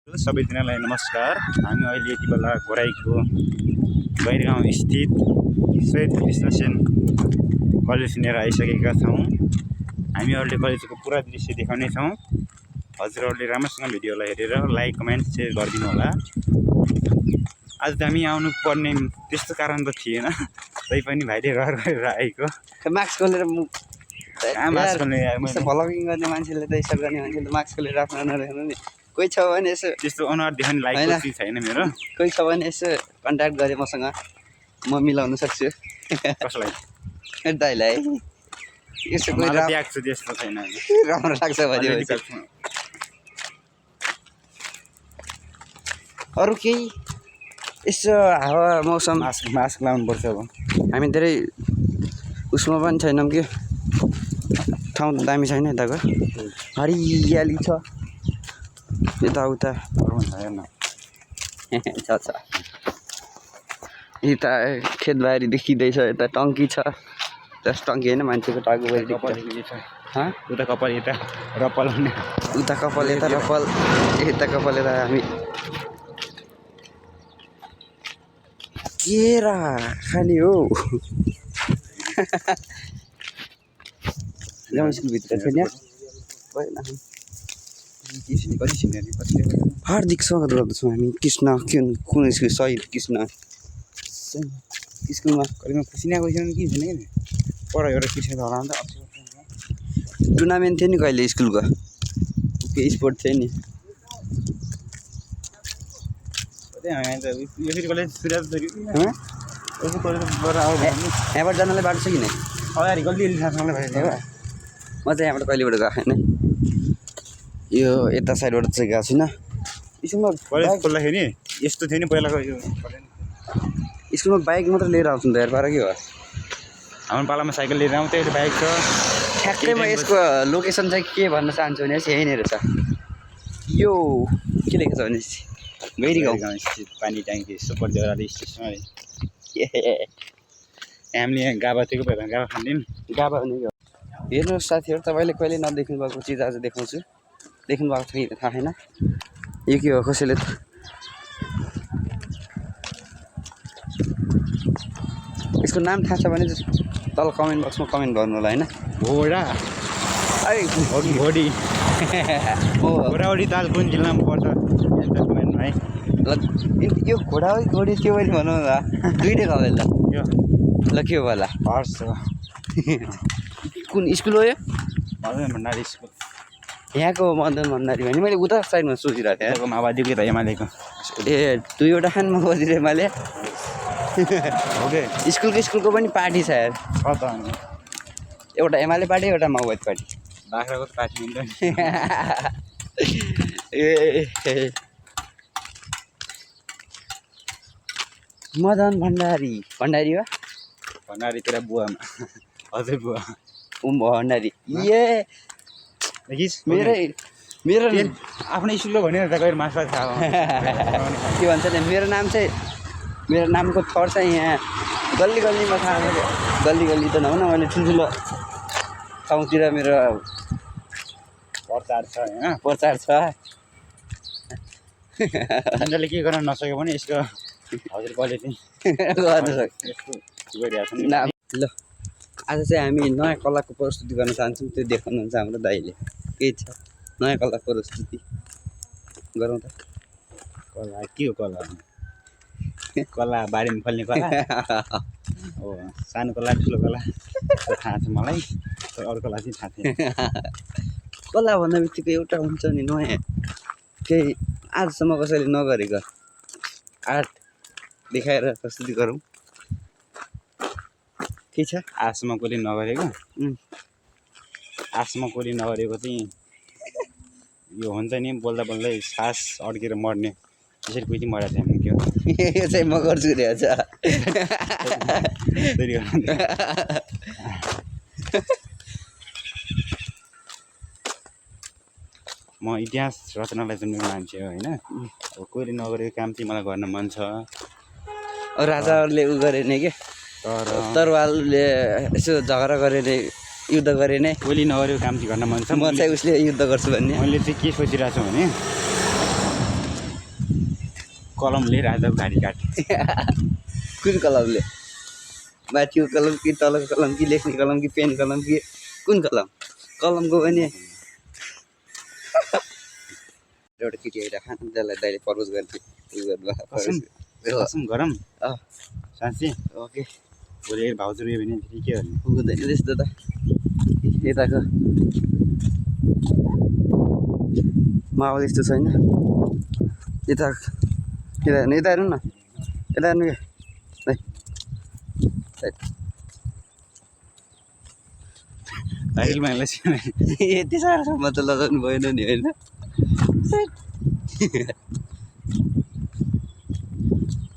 सबैजनालाई नमस्कार। हामी अहिले यति बेला घोराईको गैरगाउँ स्थित शहीद कृष्णसेन कलेज लिएर आइसकेका छौँ। हामीहरूले कलेजको पुरा दृश्य देखाउनेछौँ। हजुरहरूले राम्रोसँग भिडियोलाई हेरेर लाइक कमेन्ट सेयर गरिदिनु होला। आज त हामी आउनु पर्ने त्यस्तो कारण त थिएन, तैपनि भाइले रहर गरेर आएको। मास्क खोलेर मास्क खोलेर भ्लगिङ गर्ने मान्छेले त यसो गर्ने मान्छेले मास्क खोलेर आफ्नो नदेख्नु नि। कोही छ भने यसो त्यस्तो अनुहार देखाउने लाइकको चिज छैन मेरो। कोही छ भने यसो कन्ट्याक्ट गरे मसँग, म मिलाउन सक्छु। कसलाई? दाइलाई यसो कोही देख्छु त्यस्तो छैन। राम्रो लाग्छ भने अरू केही यसो हावा मौसम मास्क लाउनुपर्छ। अब हामी धेरै उसमा पनि छैनौँ कि, ठाउँ दामी छैन यताको, हरियाली छ यताउता छ। यता खेतबारी देखिँदैछ, यता टङ्की छ। त्यस टङ्की होइन, मान्छेको टाउकोबारी उता कपाल यता रपाल हुने, उता कपाल यता रपाल, यता कपाल यता। हामी केरा खाने हो। स्कुलभित्र छैन। हार्दिक स्वागत गर्दछौँ हामी कृष्ण कुन स्कुल शहीद कृष्ण स्कुलमा। कहिलेमा खुसिना गइसक्यो कि छैन कि पर एउटा कृष्ण होला नि त। टुर्नामेन्ट थियो नि कहिले स्कुलको, के स्पोर्ट थियो नि। यहाँबाट जानलाई बाटो छ कि नै? अगाडि गल्ली थाहा छ मलाई। म चाहिँ यहाँबाट कहिलेबाट गएको होइन, यो यता साइडबाट चाहिँ गएको छुइनँ। स्कुलमा कलेज खोल्दाखेरि यस्तो थियो नि पहिलाको। यो स्कुलमा बाइक मात्र लिएर आउँछु नि त यार, पारा के हो। हाम्रो पालामा साइकल लिएर आउँथ्यो, अहिले बाइक छ। ठ्याक्कै म यसको लोकेसन चाहिँ के भन्न चाहन्छु भने यही नै रहेछ। यो के लेखेको छ भने गैरीगाउँ स्थित पानी ट्याङ्की सुपर देउराली स्टेसन। हामीले यहाँ गाबा थियो, पहिला गाबा खान्थ्यौँ नि। गाबा भनेको हेर्नुहोस् साथीहरू, तपाईँले कहिले नदेख्नु भएको चिज आज देखाउँछु। देख्नु भएको छ कि थाहा छैन। यो के हो, कसैले त यसको नाम थाहा छ भने तल कमेन्ट बक्समा कमेन्ट गर्नु होला होइन। घोडा घोडी घोडावडी ताल कुन जिल्लामा पर्छ कमेन्टमा है। यो घोडा हो घोडी के पनि भनौँ न, दुइटै खबर ल। ल के हो होला हर्स कुन स्कुल हो यो? मदन भण्डारी स्कुल। यहाँको मदन भण्डारी भने मैले उता साइडमा सोचिरहेको थिएँ। यहाँको माओवादीको त एमालेको। ए दुईवटा खान माओवादी र एमाले। स्कुलको पनि पार्टी छ यार। एउटा एमाले पार्टी, एउटा माओवादी पार्टी। बाख्राको पार्टी हुन्छ ए मदन भण्डारी हो। भण्डारी तेरा बुवामा हजुर बुवा भण्डारी। ए मेरो आफ्नो स्कुलको भनेर त गएर मास्टर थाहा के भन्छ नि, मेरो नामको थर चाहिँ यहाँ गल्ली गल्लीमा थाहा छ। गल्ली त नहुन, मैले ठुल्ठुलो ठाउँतिर मेरो प्रचार छ होइन, प्रचार छ। उनीहरूले के गर्न नसक्यो भने यसको हजुर कहिले चाहिँ गर्नु सक्छ गरिरहेको छ। ल आज चाहिँ हामी नयाँ कलाको प्रस्तुति गर्न चाहन्छौँ, त्यो देखाउनुहुन्छ हाम्रो दाइले। के छ नयाँ कला प्रस्तुति गरौँ त। कला के हो? कला बारीमा फल्ने कला हो। सानो कला ठुलो कला थाहा छ मलाई, तर अरू कला चाहिँ थाहा छैन। कला भन्ने बित्तिकै एउटा हुन्छ नि नयाँ, केही आजसम्म कसैले नगरेको आर्ट देखाएर प्रस्तुति गरौँ। के छ आजसम्म कसले नगरेको? आजसम्म कसले नगरेको चाहिँ यो हुन्छ नि, बोल्दा बोल्दै सास अड्केर मर्ने, त्यसरी कोही चाहिँ मरेको थिएन। के हो यो चाहिँ म गर्छु रे। आज म इतिहास रचनालाई जन्मेको मान्छे हो होइन। अब कोहीले नगरेको काम चाहिँ मलाई गर्न मन छ। राजाहरूले उ गरे नै के, तरवारले यसो झगडा गरे नै, युद्ध गरे नै। कोहीले नगरेको काम चाहिँ गर्न मन छ। म चाहिँ उसले युद्ध गर्छु भन्ने। मैले चाहिँ के सोचिरहेको छु भने कलमले राजाको घाँटी काट्यो। कुन कलमले? माथिको कलम कि तलको कलम कि लेख्ने कलम कि पेन कलम कि कुन कलम? कलमको पनि एउटा केटी आइरहेको खानु त्यसलाई दाइले प्रपोज गर्थ्यो कसम गरम अँ साँच्ची ओके भोलि भाउजू रुयो भने फेरि के गर्ने? हुँदैन त्यस्तो त यताको माहौल यस्तो छैन यता यता हेर्नु न यता हेर्नु के साइकल माग्ला यति साह्रोसम्म त लगाउनु भएन नि होइन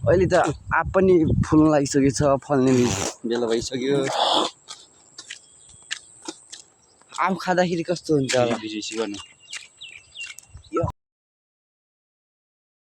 अहिले त आँप पनि फुल्न लागिसकेको छ फल्ने बेला भइसक्यो आँप खाँदाखेरि कस्तो हुन्छ होला बिजी गर्नु